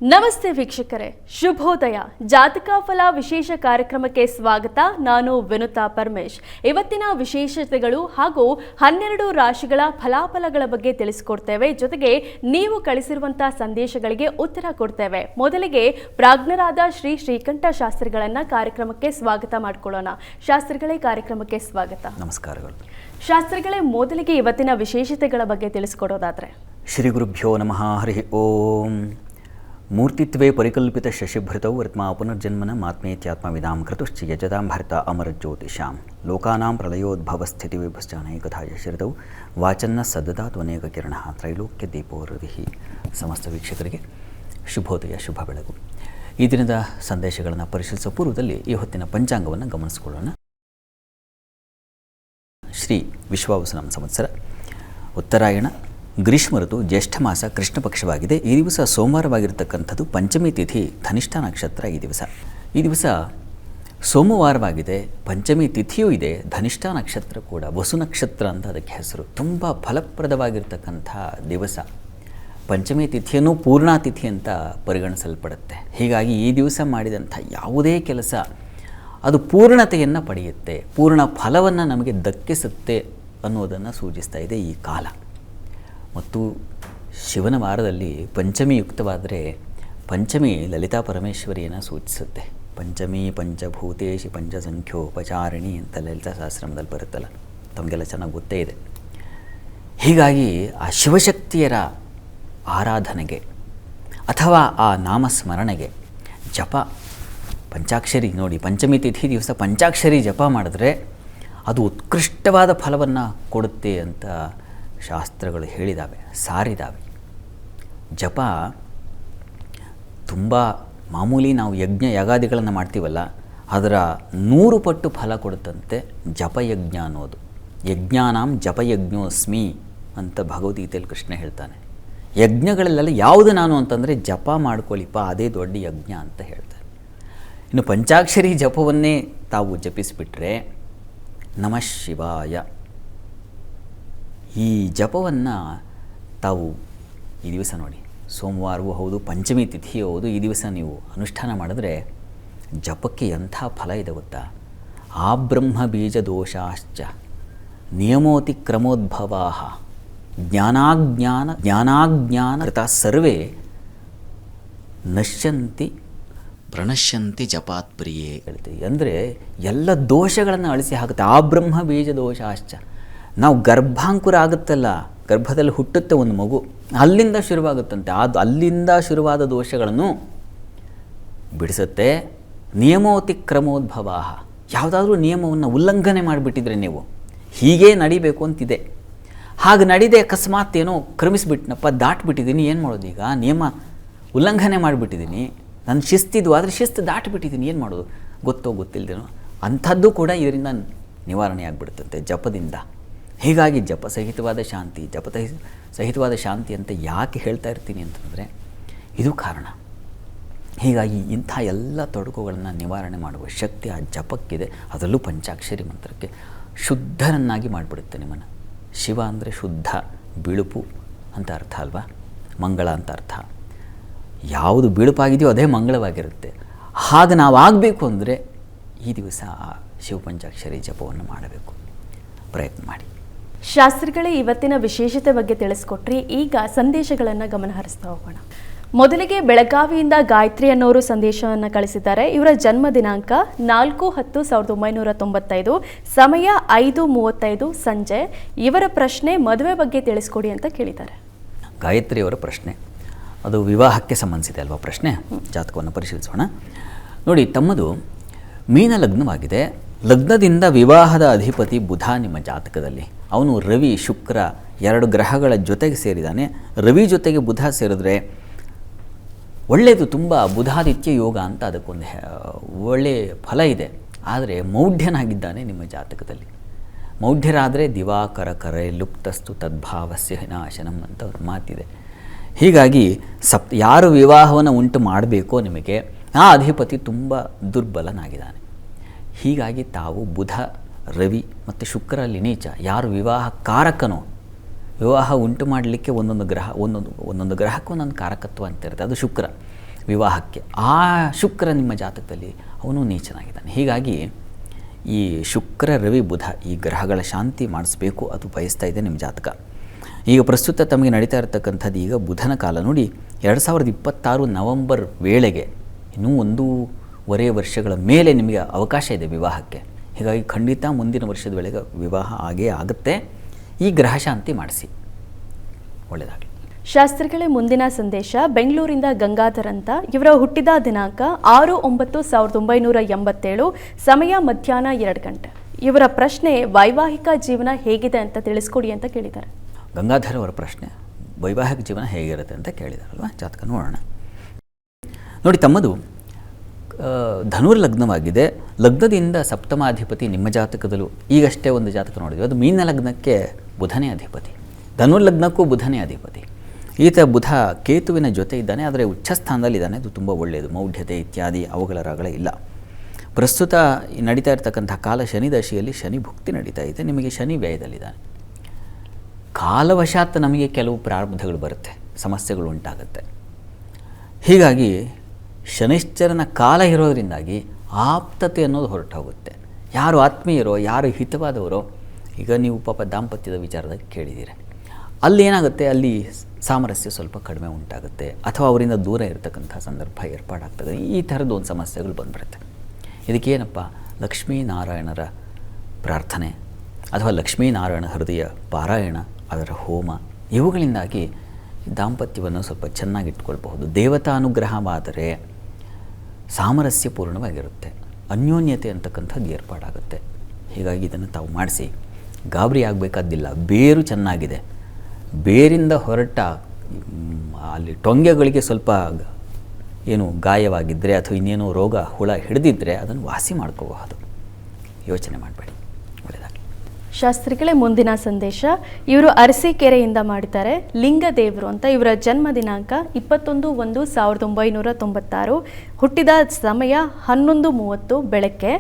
ನಮಸ್ತೆ ವೀಕ್ಷಕರೇ, ಶುಭೋದಯ. ಜಾತಕ ಫಲ ವಿಶೇಷ ಕಾರ್ಯಕ್ರಮಕ್ಕೆ ಸ್ವಾಗತ. ನಾನು ವಿನುತಾ ಪರಮೇಶ್. ಇವತ್ತಿನ ವಿಶೇಷತೆಗಳು ಹಾಗೂ 12 ರಾಶಿಗಳ ಫಲಾಫಲಗಳ ಬಗ್ಗೆ ತಿಳಿಸಿಕೊಡ್ತೇವೆ. ಜೊತೆಗೆ ನೀವು ಕಳಿಸಿರುವಂತಹ ಸಂದೇಶಗಳಿಗೆ ಉತ್ತರ ಕೊಡ್ತೇವೆ. ಮೊದಲಿಗೆ ಪ್ರಾಜ್ಞರಾದ ಶ್ರೀ ಶ್ರೀಕಂಠ ಶಾಸ್ತ್ರಿಗಳನ್ನ ಕಾರ್ಯಕ್ರಮಕ್ಕೆ ಸ್ವಾಗತ ಮಾಡಿಕೊಳ್ಳೋಣ. ಶಾಸ್ತ್ರಿಗಳೇ, ಕಾರ್ಯಕ್ರಮಕ್ಕೆ ಸ್ವಾಗತ. ನಮಸ್ಕಾರಗಳು. ಶಾಸ್ತ್ರಿಗಳೇ, ಮೊದಲಿಗೆ ಇವತ್ತಿನ ವಿಶೇಷತೆಗಳ ಬಗ್ಗೆ ತಿಳಿಸಿಕೊಡೋದಾದ್ರೆ. ಶ್ರೀ ಗುರುಭ್ಯೋ ನಮಃ. ಹರಿ ಓಂ. ಮೂರ್ತಿತ್ವೇ ಪರಿಕಲ್ಪಿತ ಶಶಿಭೃತೌ ವರ್ತ್ಮಾ ಪುನರ್ಜನ್ಮನ ಮಾತ್ಮೇತ್ಯಾತ್ಮವಿದಾಂ ಕೃತುಶ್ಚ ಯಜತಾಂ ಭರ್ತ ಅಮರಜ್ಯೋತಿಷಾಂ ಲೋಕಾನಾಂ ಪ್ರಳಯೋದ್ಭವ ಸ್ಥಿತಿ ವಿಭಶ್ಚಾನೇಕಥಾಯ ಶ್ರಿತೌ ವಾಚನ್ನ ಸದದಾತ್ವನೇಕ ಕಿರಣ ತ್ರೈಲೋಕ್ಯ ದೀಪೋ ಹೃದಿ. ಸಮಸ್ತ ವೀಕ್ಷಕರಿಗೆ ಶುಭೋದಯ, ಶುಭ ಬೆಳಗು. ಈ ದಿನದ ಸಂದೇಶಗಳನ್ನು ಪರಿಶೀಲಿಸುವ ಪೂರ್ವದಲ್ಲಿ ಈ ಹೊತ್ತಿನ ಪಂಚಾಂಗವನ್ನು ಗಮನಿಸಿಕೊಳ್ಳೋಣ. ಶ್ರೀ ವಿಶ್ವಾವಸುನಾಮ ಸಂವತ್ಸರ, ಉತ್ತರಾಯಣ, ಗ್ರೀಷ್ಮ ಋತು, ಜ್ಯೇಷ್ಠ ಮಾಸ, ಕೃಷ್ಣ ಪಕ್ಷವಾಗಿದೆ. ಈ ದಿವಸ ಸೋಮವಾರವಾಗಿರ್ತಕ್ಕಂಥದ್ದು. ಪಂಚಮಿ ತಿಥಿ, ಧನಿಷ್ಠ ನಕ್ಷತ್ರ. ಈ ದಿವಸ ಸೋಮವಾರವಾಗಿದೆ, ಪಂಚಮಿ ತಿಥಿಯೂ ಇದೆ, ಧನಿಷ್ಠ ನಕ್ಷತ್ರ ಕೂಡ, ವಸು ನಕ್ಷತ್ರ ಅಂತ ಅದಕ್ಕೆ ಹೆಸರು. ತುಂಬ ಫಲಪ್ರದವಾಗಿರ್ತಕ್ಕಂಥ ದಿವಸ. ಪಂಚಮಿ ತಿಥಿಯನ್ನು ಪೂರ್ಣ ತಿಥಿ ಅಂತ ಪರಿಗಣಿಸಲ್ಪಡುತ್ತೆ. ಹೀಗಾಗಿ ಈ ದಿವಸ ಮಾಡಿದಂಥ ಯಾವುದೇ ಕೆಲಸ ಅದು ಪೂರ್ಣತೆಯನ್ನು ಪಡೆಯುತ್ತೆ, ಪೂರ್ಣ ಫಲವನ್ನು ನಮಗೆ ದಕ್ಕಿಸುತ್ತೆ ಅನ್ನೋದನ್ನು ಸೂಚಿಸ್ತಾ ಇದೆ ಈ ಕಾಲ. ಮತ್ತು ಶಿವನ ವಾರದಲ್ಲಿ ಪಂಚಮಿ ಯುಕ್ತವಾದರೆ ಪಂಚಮಿ ಲಲಿತಾ ಪರಮೇಶ್ವರಿಯನ್ನು ಸೂಚಿಸುತ್ತೆ. ಪಂಚಮಿ ಪಂಚಭೂತೇಶಿ ಪಂಚಸಂಖ್ಯೋಪಚಾರಿಣಿ ಅಂತ ಲಲಿತಾ ಸಹಸ್ರನಾಮದಲ್ಲಿ ಬರುತ್ತಲ್ಲ, ತಮಗೆಲ್ಲ ಚೆನ್ನಾಗಿ ಗೊತ್ತೇ ಇದೆ. ಹೀಗಾಗಿ ಆ ಶಿವಶಕ್ತಿಯರ ಆರಾಧನೆಗೆ ಅಥವಾ ಆ ನಾಮಸ್ಮರಣೆಗೆ ಜಪ, ಪಂಚಾಕ್ಷರಿ ನೋಡಿ, ಪಂಚಮಿ ತಿಥಿ ದಿವಸ ಪಂಚಾಕ್ಷರಿ ಜಪ ಮಾಡಿದ್ರೆ ಅದು ಉತ್ಕೃಷ್ಟವಾದ ಫಲವನ್ನು ಕೊಡುತ್ತೆ ಅಂತ ಶಾಸ್ತ್ರಗಳು ಹೇಳಿದ್ದಾವೆ, ಸಾರಿದ್ದಾವೆ. ಜಪ ತುಂಬ ಮಾಮೂಲಿ ನಾವು ಯಾಗಾದಿಗಳನ್ನು ಮಾಡ್ತೀವಲ್ಲ, ಅದರ 100 ಪಟ್ಟು ಫಲ ಕೊಡುತ್ತಂತೆ ಜಪಯಜ್ಞ ಅನ್ನೋದು. ಯಜ್ಞಾನಾಂ ಜಪಯಜ್ಞೋಸ್ಮಿ ಅಂತ ಭಗವದ್ಗೀತೆಯಲ್ಲಿ ಕೃಷ್ಣ ಹೇಳ್ತಾನೆ. ಯಜ್ಞಗಳಲ್ಲೆಲ್ಲ ಯಾವುದು ನಾನು ಅಂತಂದರೆ ಜಪ ಮಾಡ್ಕೊಳ್ಳಿಪ್ಪ, ಅದೇ ದೊಡ್ಡ ಯಜ್ಞ ಅಂತ ಹೇಳ್ತಾನೆ. ಇನ್ನು ಪಂಚಾಕ್ಷರಿ ಜಪವನ್ನೇ ತಾವು ಜಪಿಸಿಬಿಟ್ರೆ ನಮಃ ಶಿವಾಯ, ಈ ಜಪವನ್ನು ತಾವು ಈ ದಿವಸ ನೋಡಿ, ಸೋಮವಾರವೂ ಹೌದು, ಪಂಚಮಿ ತಿಥಿಯೂ ಹೌದು, ಈ ದಿವಸ ನೀವು ಅನುಷ್ಠಾನ ಮಾಡಿದ್ರೆ ಜಪಕ್ಕೆ ಎಂಥ ಫಲ ಇದೆ ಗೊತ್ತಾ. ಆ ಬ್ರಹ್ಮ ಬೀಜ ದೋಷಾಶ್ಚ ನಿಯಮೋತಿಕ್ರಮೋದ್ಭವಾ ಜ್ಞಾನಾಜ್ಞಾನ ಕೃತ ಸರ್ವೇ ನಶ್ಯಂತಿ ಪ್ರಣಶ್ಯಂತಿ ಜಪಾತ್ ಪ್ರಿಯೇ ಹೇಳ್ತೀವಿ. ಅಂದರೆ ಎಲ್ಲ ದೋಷಗಳನ್ನು ಅಳಿಸಿ ಹಾಕುತ್ತೆ. ಆ ಬ್ರಹ್ಮ ಬೀಜ ದೋಷಾಶ್ಚ, ನಾವು ಗರ್ಭಾಂಕುರ ಆಗುತ್ತಲ್ಲ, ಗರ್ಭದಲ್ಲಿ ಹುಟ್ಟುತ್ತೆ ಒಂದು ಮಗು, ಅಲ್ಲಿಂದ ಶುರುವಾಗುತ್ತಂತೆ. ಅಲ್ಲಿಂದ ಶುರುವಾದ ದೋಷಗಳನ್ನು ಬಿಡಿಸುತ್ತೆ. ನಿಯಮೋತಿಕ್ರಮೋದ್ಭವ, ಯಾವುದಾದ್ರೂ ನಿಯಮವನ್ನು ಉಲ್ಲಂಘನೆ ಮಾಡಿಬಿಟ್ಟಿದ್ರೆ ನೀವು, ಹೀಗೇ ನಡಿಬೇಕು ಅಂತಿದೆ, ಹಾಗೆ ನಡೀದೆ ಅಕಸ್ಮಾತ್ ಏನೋ ಕ್ರಮಿಸಿಬಿಟ್ನಪ್ಪ, ದಾಟ್ಬಿಟ್ಟಿದ್ದೀನಿ, ಏನು ಮಾಡೋದು ಈಗ, ನಿಯಮ ಉಲ್ಲಂಘನೆ ಮಾಡಿಬಿಟ್ಟಿದ್ದೀನಿ, ನನ್ನ ಶಿಸ್ತಿದ್ದು, ಆದರೆ ಶಿಸ್ತು ದಾಟಿಬಿಟ್ಟಿದ್ದೀನಿ, ಏನು ಮಾಡೋದು, ಗೊತ್ತೋ ಗೊತ್ತಿಲ್ಲದೇನೋ, ಅಂಥದ್ದು ಕೂಡ ಇದರಿಂದ ನಿವಾರಣೆ ಆಗಿಬಿಡುತ್ತಂತೆ ಜಪದಿಂದ. ಹೀಗಾಗಿ ಜಪ ಸಹಿತವಾದ ಶಾಂತಿ ಅಂತ ಯಾಕೆ ಹೇಳ್ತಾ ಇರ್ತೀನಿ ಅಂತಂದರೆ ಇದು ಕಾರಣ. ಹೀಗಾಗಿ ಇಂಥ ಎಲ್ಲ ತೊಡಕುಗಳನ್ನು ನಿವಾರಣೆ ಮಾಡುವ ಶಕ್ತಿ ಆ ಜಪಕ್ಕಿದೆ. ಅದರಲ್ಲೂ ಪಂಚಾಕ್ಷರಿ ಮಂತ್ರಕ್ಕೆ ಶುದ್ಧರನ್ನಾಗಿ ಮಾಡಿಬಿಡುತ್ತೆ ನಿಮ್ಮನ್ನು. ಶಿವ ಅಂದರೆ ಶುದ್ಧ, ಬಿಳುಪು ಅಂತ ಅರ್ಥ ಅಲ್ವಾ, ಮಂಗಳ ಅಂತ ಅರ್ಥ. ಯಾವುದು ಬಿಳುಪಾಗಿದೆಯೋ ಅದೇ ಮಂಗಳವಾಗಿರುತ್ತೆ. ಹಾಗೆ ನಾವು ಆಗಬೇಕು ಅಂದರೆ ಈ ದಿವಸ ಆ ಶಿವ ಪಂಚಾಕ್ಷರಿ ಜಪವನ್ನು ಮಾಡಬೇಕು, ಪ್ರಯತ್ನ ಮಾಡಿ. ಶಾಸ್ತ್ರಿಗಳೇ, ಇವತ್ತಿನ ವಿಶೇಷತೆ ಬಗ್ಗೆ ತಿಳಿಸ್ಕೊಟ್ರಿ. ಈಗ ಸಂದೇಶಗಳನ್ನು ಗಮನ ಹರಿಸ್ತಾ ಹೋಗೋಣ. ಮೊದಲಿಗೆ ಬೆಳಗಾವಿಯಿಂದ ಗಾಯತ್ರಿ ಅನ್ನೋರು ಸಂದೇಶವನ್ನು ಕಳಿಸಿದ್ದಾರೆ. ಇವರ ಜನ್ಮ ದಿನಾಂಕ 4/10/1995, ಸಮಯ 5:35 ಸಂಜೆ. ಇವರ ಪ್ರಶ್ನೆ ಮದುವೆ ಬಗ್ಗೆ ತಿಳಿಸ್ಕೊಡಿ ಅಂತ ಕೇಳಿದ್ದಾರೆ. ಗಾಯತ್ರಿಯವರ ಪ್ರಶ್ನೆ ಅದು ವಿವಾಹಕ್ಕೆ ಸಂಬಂಧಿಸಿದೆ ಅಲ್ವಾ ಪ್ರಶ್ನೆ. ಜಾತಕವನ್ನು ಪರಿಶೀಲಿಸೋಣ. ನೋಡಿ, ತಮ್ಮದು ಮೀನ ಲಗ್ನವಾಗಿದೆ. ಲಗ್ನದಿಂದ ವಿವಾಹದ ಅಧಿಪತಿ ಬುಧ ನಿಮ್ಮ ಜಾತಕದಲ್ಲಿ. ಅವನು ರವಿ, ಶುಕ್ರ 2 ಗ್ರಹಗಳ ಜೊತೆಗೆ ಸೇರಿದ್ದಾನೆ. ರವಿ ಜೊತೆಗೆ ಬುಧ ಸೇರಿದ್ರೆ ಒಳ್ಳೆಯದು, ತುಂಬ ಬುಧಾದಿತ್ಯ ಯೋಗ ಅಂತ ಅದಕ್ಕೊಂದು ಒಳ್ಳೆಯ ಫಲ ಇದೆ. ಆದರೆ ಮೌಢ್ಯನಾಗಿದ್ದಾನೆ ನಿಮ್ಮ ಜಾತಕದಲ್ಲಿ. ಮೌಢ್ಯರಾದರೆ ದಿವಾಕರ ಕರೆ ಲುಪ್ತಸ್ತು ತದ್ಭಾವಸ್ಯ ವಿನಾಶನಂ ಅಂತ ಒಂದು ಮಾತಿದೆ. ಹೀಗಾಗಿ ಯಾರು ವಿವಾಹವನ್ನು ಉಂಟು ಮಾಡಬೇಕೋ ನಿಮಗೆ, ಆ ಅಧಿಪತಿ ತುಂಬ ದುರ್ಬಲನಾಗಿದ್ದಾನೆ. ಹೀಗಾಗಿ ತಾವು ಬುಧ, ರವಿ ಮತ್ತು ಶುಕ್ರಲ್ಲಿ ನೀಚ, ಯಾರು ವಿವಾಹ ಕಾರಕನೋ, ವಿವಾಹ ಉಂಟು ಮಾಡಲಿಕ್ಕೆ ಒಂದೊಂದು ಗ್ರಹಕ್ಕೆ ಒಂದೊಂದು ಕಾರಕತ್ವ ಅಂತ ಇರುತ್ತೆ. ಅದು ಶುಕ್ರ. ವಿವಾಹಕ್ಕೆ. ಆ ಶುಕ್ರ ನಿಮ್ಮ ಜಾತಕದಲ್ಲಿ ಅವನು ನೀಚನಾಗಿದ್ದಾನೆ. ಹೀಗಾಗಿ ಈ ಶುಕ್ರ ರವಿ ಬುಧ ಈ ಗ್ರಹಗಳ ಶಾಂತಿ ಮಾಡಿಸ್ಬೇಕು ಅದು ಬಯಸ್ತಾ ಇದೆ ನಿಮ್ಮ ಜಾತಕ. ಈಗ ಪ್ರಸ್ತುತ ತಮಗೆ ನಡೀತಾ ಇರತಕ್ಕಂಥದ್ದು ಈಗ ಬುಧನ ಕಾಲ ನೋಡಿ 2026 ನವಂಬರ್ ವೇಳೆಗೆ ಇನ್ನೂ 1.5 ವರ್ಷಗಳ ಮೇಲೆ ನಿಮಗೆ ಅವಕಾಶ ಇದೆ ವಿವಾಹಕ್ಕೆ. ಹೀಗಾಗಿ ಖಂಡಿತ ಮುಂದಿನ ವರ್ಷದ ವೇಳೆಗೆ ವಿವಾಹ ಆಗೇ ಆಗುತ್ತೆ. ಈ ಗ್ರಹ ಶಾಂತಿ ಮಾಡಿಸಿ, ಒಳ್ಳೆಯದಾಗಲಿ. ಶಾಸ್ತ್ರಿಗಳೇ, ಮುಂದಿನ ಸಂದೇಶ ಬೆಂಗಳೂರಿಂದ ಗಂಗಾಧರ್ ಅಂತ. ಇವರ ಹುಟ್ಟಿದ ದಿನಾಂಕ 6/9/1987, ಸಮಯ ಮಧ್ಯಾಹ್ನ 2 ಗಂಟೆ. ಇವರ ಪ್ರಶ್ನೆ ವೈವಾಹಿಕ ಜೀವನ ಹೇಗಿದೆ ಅಂತ ತಿಳಿಸ್ಕೊಡಿ ಅಂತ ಕೇಳಿದ್ದಾರೆ. ಗಂಗಾಧರ್ ಅವರ ಪ್ರಶ್ನೆ ವೈವಾಹಿಕ ಜೀವನ ಹೇಗಿರುತ್ತೆ ಅಂತ ಕೇಳಿದಾರಲ್ವ. ಜಾತಕ ನೋಡೋಣ. ನೋಡಿ, ತಮ್ಮದು ಧನುರ್ ಲಗ್ನವಾಗಿದೆ. ಲಗ್ನದಿಂದ ಸಪ್ತಮಾಧಿಪತಿ ನಿಮ್ಮ ಜಾತಕದಲ್ಲೂ ಈಗಷ್ಟೇ ಒಂದು ಜಾತಕ ನೋಡಿದ್ವಿ, ಅದು ಮೀನ ಲಗ್ನಕ್ಕೆ ಬುಧನೇ ಅಧಿಪತಿ, ಧನುರ್ ಲಗ್ನಕ್ಕೂ ಬುಧನೇ ಅಧಿಪತಿ. ಈತ ಬುಧ ಕೇತುವಿನ ಜೊತೆ ಇದ್ದಾನೆ, ಆದರೆ ಉಚ್ಚಸ್ಥಾನದಲ್ಲಿದ್ದಾನೆ. ಅದು ತುಂಬ ಒಳ್ಳೆಯದು. ಮೌಢ್ಯತೆ ಇತ್ಯಾದಿ ಅವುಗಳ ರಗಳ ಇಲ್ಲ. ಪ್ರಸ್ತುತ ನಡೀತಾ ಇರತಕ್ಕಂಥ ಕಾಲ ಶನಿ ದಶೆಯಲ್ಲಿ ಶನಿ ಭುಕ್ತಿ ನಡೀತಾ ಇದೆ. ನಿಮಗೆ ಶನಿ ವ್ಯಯದಲ್ಲಿದ್ದಾನೆ. ಕಾಲವಶಾತ್ ನಮಗೆ ಕೆಲವು ಪ್ರಾರಬ್ಧಗಳು ಬರುತ್ತೆ, ಸಮಸ್ಯೆಗಳು ಉಂಟಾಗುತ್ತೆ. ಹೀಗಾಗಿ ಶನಿಶ್ಚರನ ಕಾಲ ಇರೋದರಿಂದಾಗಿ ಆಪ್ತತೆ ಅನ್ನೋದು ಹೊರಟು ಹೋಗುತ್ತೆ. ಯಾರು ಆತ್ಮೀಯರೋ, ಯಾರು ಹಿತವಾದವರೋ, ಈಗ ನೀವು ಪಾಪ ದಾಂಪತ್ಯದ ವಿಚಾರದಾಗ ಕೇಳಿದ್ದೀರ, ಅಲ್ಲಿ ಏನಾಗುತ್ತೆ, ಅಲ್ಲಿ ಸಾಮರಸ್ಯ ಸ್ವಲ್ಪ ಕಡಿಮೆ ಉಂಟಾಗುತ್ತೆ, ಅಥವಾ ಅವರಿಂದ ದೂರ ಇರತಕ್ಕಂಥ ಸಂದರ್ಭ ಏರ್ಪಾಡಾಗ್ತದೆ. ಈ ಥರದ್ದು ಒಂದು ಸಮಸ್ಯೆಗಳು ಬಂದುಬಿಡುತ್ತೆ. ಇದಕ್ಕೇನಪ್ಪ, ಲಕ್ಷ್ಮೀನಾರಾಯಣರ ಪ್ರಾರ್ಥನೆ ಅಥವಾ ಲಕ್ಷ್ಮೀನಾರಾಯಣ ಹೃದಯ ಪಾರಾಯಣ, ಅದರ ಹೋಮ, ಇವುಗಳಿಂದಾಗಿ ದಾಂಪತ್ಯವನ್ನು ಸ್ವಲ್ಪ ಚೆನ್ನಾಗಿಟ್ಕೊಳ್ಬಹುದು. ದೇವತಾನುಗ್ರಹವಾದರೆ ಸಾಮರಸ್ಯಪೂರ್ಣವಾಗಿರುತ್ತೆ, ಅನ್ಯೋನ್ಯತೆ ಅಂತಕ್ಕಂಥದ್ದು ಏರ್ಪಾಡಾಗುತ್ತೆ. ಹೀಗಾಗಿ ಇದನ್ನು ತಾವು ಮಾಡಿಸಿ. ಗಾಬರಿ ಆಗಬೇಕಾದ್ದಿಲ್ಲ. ಬೇರು ಚೆನ್ನಾಗಿದೆ. ಬೇರಿಂದ ಹೊರಟ ಅಲ್ಲಿ ಟೊಂಗೆಗಳಿಗೆ ಸ್ವಲ್ಪ ಏನು ಗಾಯವಾಗಿದ್ದರೆ ಅಥವಾ ಇನ್ನೇನೋ ರೋಗ ಹುಳ ಹಿಡಿದಿದ್ದರೆ ಅದನ್ನು ವಾಸಿ ಮಾಡ್ಕೋಬಹುದು. ಯೋಚನೆ ಮಾಡಬೇಡಿ, ಒಳ್ಳೆಯದಾಗಲಿ. ಶಾಸ್ತ್ರಿಗಳೇ, ಮುಂದಿನ ಸಂದೇಶ ಇವರು ಅರಸೀಕೆರೆಯಿಂದ ಮಾಡಿದ್ದಾರೆ. ಲಿಂಗದೇವರು ಅಂತ. ಇವರ ಜನ್ಮ ದಿನಾಂಕ 21/1/1996, ಹುಟ್ಟಿದ ಸಮಯ 11:30 ಬೆಳಗ್ಗೆ.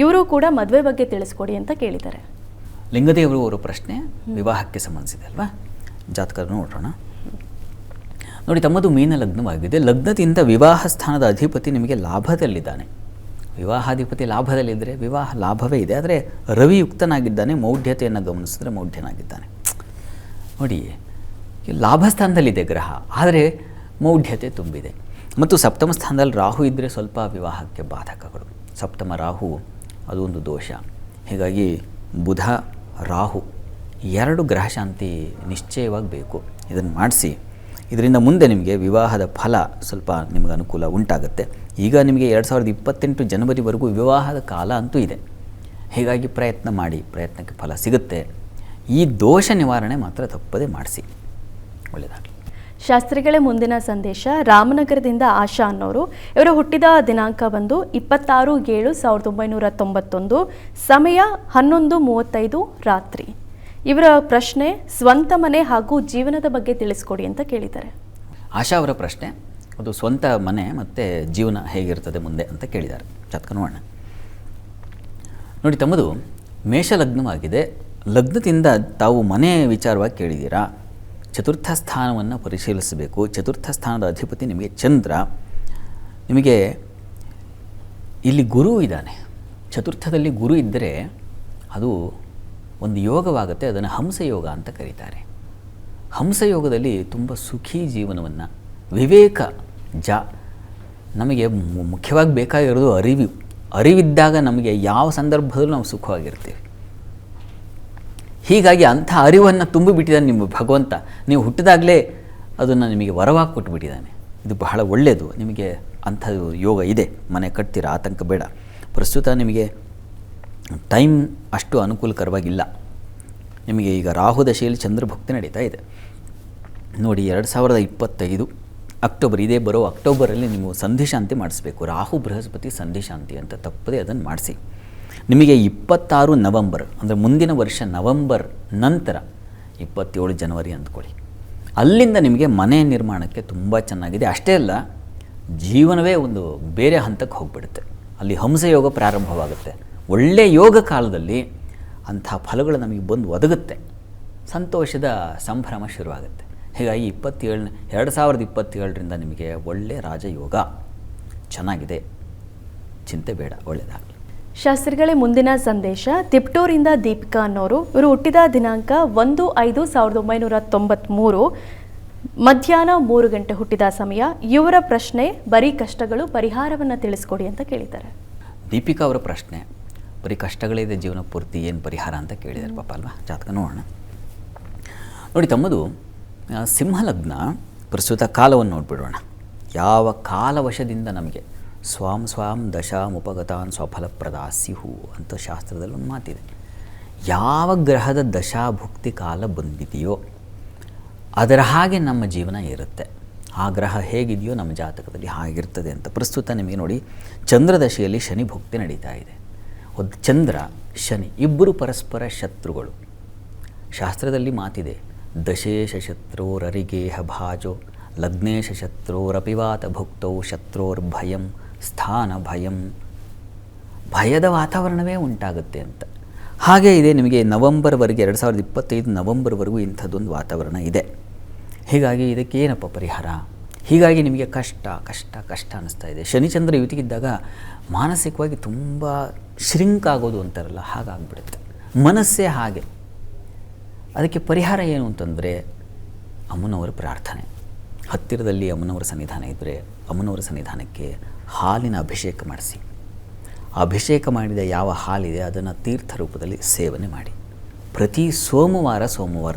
ಇವರು ಕೂಡ ಮದುವೆ ಬಗ್ಗೆ ತಿಳಿಸ್ಕೊಡಿ ಅಂತ ಕೇಳಿದ್ದಾರೆ. ಲಿಂಗದೇವರು ಅವರ ಪ್ರಶ್ನೆ ವಿವಾಹಕ್ಕೆ ಸಂಬಂಧಿಸಿದೆ ಅಲ್ವಾ. ಜಾತಕ ನೋಡೋಣ. ನೋಡಿ, ತಮ್ಮದು ಮೀನ ಲಗ್ನವಾಗಿದೆ. ಲಗ್ನದಿಂದ ವಿವಾಹ ಸ್ಥಾನದ ಅಧಿಪತಿ ನಿಮಗೆ ಲಾಭದಲ್ಲಿದ್ದಾನೆ. ವಿವಾಹಾಧಿಪತಿ ಲಾಭದಲ್ಲಿದ್ದರೆ ವಿವಾಹ ಲಾಭವೇ ಇದೆ. ಆದರೆ ರವಿಯುಕ್ತನಾಗಿದ್ದಾನೆ. ಮೌಢ್ಯತೆಯನ್ನು ಗಮನಿಸಿದ್ರೆ ಮೌಢ್ಯನಾಗಿದ್ದಾನೆ. ನೋಡಿ, ಲಾಭಸ್ಥಾನದಲ್ಲಿದೆ ಗ್ರಹ, ಆದರೆ ಮೌಢ್ಯತೆ ತುಂಬಿದೆ. ಮತ್ತು ಸಪ್ತಮ ಸ್ಥಾನದಲ್ಲಿ ರಾಹು ಇದ್ದರೆ ಸ್ವಲ್ಪ ವಿವಾಹಕ್ಕೆ ಬಾಧಕಗಳು. ಸಪ್ತಮ ರಾಹು ಅದು ಒಂದು ದೋಷ. ಹೀಗಾಗಿ ಬುಧ ರಾಹು 2 ಗ್ರಹ ಶಾಂತಿ ನಿಶ್ಚಯವಾಗಿ ಬೇಕು. ಇದನ್ನು ಮಾಡಿಸಿ. ಇದರಿಂದ ಮುಂದೆ ನಿಮಗೆ ವಿವಾಹದ ಫಲ ಸ್ವಲ್ಪ ನಿಮಗೆ ಅನುಕೂಲ ಉಂಟಾಗುತ್ತೆ. ಈಗ ನಿಮಗೆ 2028 ಜನವರಿವರೆಗೂ ವಿವಾಹದ ಕಾಲ ಅಂತೂ ಇದೆ. ಹೀಗಾಗಿ ಪ್ರಯತ್ನ ಮಾಡಿ, ಪ್ರಯತ್ನಕ್ಕೆ ಫಲ ಸಿಗುತ್ತೆ. ಈ ದೋಷ ನಿವಾರಣೆ ಮಾತ್ರ ತಪ್ಪದೆ ಮಾಡಿಸಿ, ಒಳ್ಳೆಯದಾಗಲಿ. ಶಾಸ್ತ್ರಿಗಳೇ, ಮುಂದಿನ ಸಂದೇಶ ರಾಮನಗರದಿಂದ ಆಶಾ ಅನ್ನೋರು. ಇವರು ಹುಟ್ಟಿದ ದಿನಾಂಕ ಬಂದು 26/7/1991, ಸಮಯ 11:35 ರಾತ್ರಿ. ಇವರ ಪ್ರಶ್ನೆ ಸ್ವಂತ ಮನೆ ಹಾಗೂ ಜೀವನದ ಬಗ್ಗೆ ತಿಳಿಸ್ಕೊಡಿ ಅಂತ ಕೇಳಿದ್ದಾರೆ. ಆಶಾ ಅವರ ಪ್ರಶ್ನೆ ಅದು ಸ್ವಂತ ಮನೆ ಮತ್ತು ಜೀವನ ಹೇಗಿರ್ತದೆ ಮುಂದೆ ಅಂತ ಕೇಳಿದ್ದಾರೆ. ಜಾತಕ ನೋಡೋಣ. ನೋಡಿ, ತಮ್ಮದು ಮೇಷ ಲಗ್ನವಾಗಿದೆ. ಲಗ್ನದಿಂದ ತಾವು ಮನೆ ವಿಚಾರವಾಗಿ ಕೇಳಿದ್ದೀರಾ. ಚತುರ್ಥ ಸ್ಥಾನವನ್ನು ಪರಿಶೀಲಿಸಬೇಕು. ಚತುರ್ಥ ಸ್ಥಾನದ ಅಧಿಪತಿ ನಿಮಗೆ ಚಂದ್ರ. ನಿಮಗೆ ಇಲ್ಲಿ ಗುರು ಇದ್ದಾನೆ. ಚತುರ್ಥದಲ್ಲಿ ಗುರು ಇದ್ದರೆ ಅದು ಒಂದು ಯೋಗವಾಗುತ್ತೆ. ಅದನ್ನು ಹಂಸಯೋಗ ಅಂತ ಕರೀತಾರೆ. ಹಂಸಯೋಗದಲ್ಲಿ ತುಂಬ ಸುಖಿ ಜೀವನವನ್ನು, ವಿವೇಕ ನಮಗೆ ಮುಖ್ಯವಾಗಿ ಬೇಕಾಗಿರೋದು ಅರಿವಿದ್ದಾಗ ನಮಗೆ ಯಾವ ಸಂದರ್ಭದಲ್ಲೂ ನಾವು ಸುಖವಾಗಿರ್ತೀವಿ. ಹೀಗಾಗಿ ಅಂಥ ಅರಿವನ್ನು ತುಂಬಿಬಿಟ್ಟಿದ್ದಾನೆ ನಿಮ್ಮ ಭಗವಂತ. ನೀವು ಹುಟ್ಟಿದಾಗಲೇ ಅದನ್ನು ನಿಮಗೆ ವರವಾಗಿ ಕೊಟ್ಟುಬಿಟ್ಟಿದ್ದಾನೆ. ಇದು ಬಹಳ ಒಳ್ಳೆಯದು. ನಿಮಗೆ ಅಂಥದ್ದು ಯೋಗ ಇದೆ. ಮನೆ ಕಟ್ತೀರ, ಆತಂಕ ಬೇಡ. ಪ್ರಸ್ತುತ ನಿಮಗೆ ಟೈಮ್ ಅಷ್ಟು ಅನುಕೂಲಕರವಾಗಿಲ್ಲ. ನಿಮಗೆ ಈಗ ರಾಹು ದಶೆಯಲ್ಲಿ ಚಂದ್ರಭಕ್ತಿ ನಡೀತಾ ಇದೆ. ನೋಡಿ, 2025 ಅಕ್ಟೋಬರ್, ಇದೇ ಬರೋ ಅಕ್ಟೋಬರಲ್ಲಿ ನೀವು ಸಂಧಿಶಾಂತಿ ಮಾಡಿಸ್ಬೇಕು. ರಾಹು ಬೃಹಸ್ಪತಿ ಸಂಧಿಶಾಂತಿ ಅಂತ ತಪ್ಪದೆ ಅದನ್ನು ಮಾಡಿಸಿ. ನಿಮಗೆ 26 ನವಂಬರ್ ಅಂದರೆ ಮುಂದಿನ ವರ್ಷ ನವಂಬರ್ ನಂತರ 27 ಜನವರಿ ಅಂದ್ಕೊಳ್ಳಿ. ಅಲ್ಲಿಂದ ನಿಮಗೆ ಮನೆ ನಿರ್ಮಾಣಕ್ಕೆ ತುಂಬ ಚೆನ್ನಾಗಿದೆ. ಅಷ್ಟೇ ಅಲ್ಲ, ಜೀವನವೇ ಒಂದು ಬೇರೆ ಹಂತಕ್ಕೆ ಹೋಗಿಬಿಡುತ್ತೆ. ಅಲ್ಲಿ ಹಂಸಯೋಗ ಪ್ರಾರಂಭವಾಗುತ್ತೆ. ಒಳ್ಳೆಯ ಯೋಗ ಕಾಲದಲ್ಲಿ ಅಂಥ ಫಲಗಳು ನಮಗೆ ಬಂದು ಒದಗುತ್ತೆ. ಸಂತೋಷದ ಸಂಭ್ರಮ ಶುರುವಾಗುತ್ತೆ. ಹೀಗಾಗಿ 2027ರಿಂದ ನಿಮಗೆ ಒಳ್ಳೆಯ ರಾಜಯೋಗ ಚೆನ್ನಾಗಿದೆ, ಚಿಂತೆ ಬೇಡ, ಒಳ್ಳೆಯದಾಗಲಿ. ಶಾಸ್ತ್ರಿಗಳೇ, ಮುಂದಿನ ಸಂದೇಶ ತಿಪ್ಟೂರಿಂದ ದೀಪಿಕಾ ಅನ್ನೋರು. ಇವರು ಹುಟ್ಟಿದ ದಿನಾಂಕ 1/5/1993, ಮಧ್ಯಾಹ್ನ 3 ಗಂಟೆ ಹುಟ್ಟಿದ ಸಮಯ. ಇವರ ಪ್ರಶ್ನೆ, ಬರೀ ಕಷ್ಟಗಳು, ಪರಿಹಾರವನ್ನು ತಿಳಿಸ್ಕೊಡಿ ಅಂತ ಕೇಳಿದ್ದಾರೆ. ದೀಪಿಕಾ ಅವರ ಪ್ರಶ್ನೆ, ಬರೀ ಕಷ್ಟಗಳಿದೆ ಜೀವನ ಪೂರ್ತಿ, ಏನು ಪರಿಹಾರ ಅಂತ ಕೇಳಿದ್ದಾರೆ ಪಾಪ ಅಲ್ವಾ. ಜಾತಕ ನೋಡೋಣ. ನೋಡಿ, ತಮ್ಮದು ಸಿಂಹಲಗ್ನ. ಪ್ರಸ್ತುತ ಕಾಲವನ್ನು ನೋಡಿಬಿಡೋಣ. ಯಾವ ಕಾಲವಶದಿಂದ ನಮಗೆ ಸ್ವಾಂ ದಶಾಮುಪಗತಾನ್ ಸ್ವಫಲಪ್ರದಾಸ್ಯು ಅಂತ ಶಾಸ್ತ್ರದಲ್ಲಿ ಒಂದು ಮಾತಿದೆ. ಯಾವ ಗ್ರಹದ ದಶಾಭುಕ್ತಿ ಕಾಲ ಬಂದಿದೆಯೋ ಅದರ ಹಾಗೆ ನಮ್ಮ ಜೀವನ ಇರುತ್ತೆ. ಆ ಗ್ರಹ ಹೇಗಿದೆಯೋ ನಮ್ಮ ಜಾತಕದಲ್ಲಿ ಹಾಗಿರ್ತದೆ ಅಂತ. ಪ್ರಸ್ತುತ ನಿಮಗೆ ನೋಡಿ, ಚಂದ್ರದಶೆಯಲ್ಲಿ ಶನಿ ಭುಕ್ತಿ ನಡೀತಾ ಇದೆ. ಚಂದ್ರ ಶನಿ ಇಬ್ಬರು ಪರಸ್ಪರ ಶತ್ರುಗಳು. ಶಾಸ್ತ್ರದಲ್ಲಿ ಮಾತಿದೆ, ದಶೇಶ ಶತ್ರೋರರಿಗೇಹ ಭಾಜೋ ಲಗ್ನೇಶ ಶತ್ರೋರಪಿವಾತ ಭುಕ್ತೌ ಶತ್ರೋರ್ಭಯಂ ಸ್ಥಾನ ಭಯಂ. ಭಯದ ವಾತಾವರಣವೇ ಉಂಟಾಗುತ್ತೆ ಅಂತ. ಹಾಗೇ ಇದೆ ನಿಮಗೆ ನವಂಬರ್ವರೆಗೆ, 2025 ನವಂಬರ್ವರೆಗೂ ಇಂಥದ್ದೊಂದು ವಾತಾವರಣ ಇದೆ. ಹೀಗಾಗಿ ಇದಕ್ಕೆ ಏನಪ್ಪ ಪರಿಹಾರ? ಹೀಗಾಗಿ ನಿಮಗೆ ಕಷ್ಟ ಕಷ್ಟ ಕಷ್ಟ ಅನ್ನಿಸ್ತಾ ಇದೆ. ಶನಿಚಂದ್ರ ಯುತಿಗಿದ್ದಾಗ ಮಾನಸಿಕವಾಗಿ ತುಂಬ ಶ್ರಿಂಕ್ ಆಗೋದು ಅಂತಾರಲ್ಲ, ಹಾಗಾಗ್ಬಿಡುತ್ತೆ. ಮನಸ್ಸೇ ಹಾಗೆ. ಅದಕ್ಕೆ ಪರಿಹಾರ ಏನು ಅಂತಂದರೆ ಅಮ್ಮನವರ ಪ್ರಾರ್ಥನೆ. ಹತ್ತಿರದಲ್ಲಿ ಅಮ್ಮನವರ ಸನ್ನಿಧಾನ ಇದ್ದರೆ ಅಮ್ಮನವರ ಸನ್ನಿಧಾನಕ್ಕೆ ಹಾಲಿನ ಅಭಿಷೇಕ ಮಾಡಿಸಿ. ಅಭಿಷೇಕ ಮಾಡಿದ ಯಾವ ಹಾಲಿದೆ ಅದನ್ನು ತೀರ್ಥ ರೂಪದಲ್ಲಿ ಸೇವನೆ ಮಾಡಿ. ಪ್ರತಿ ಸೋಮವಾರ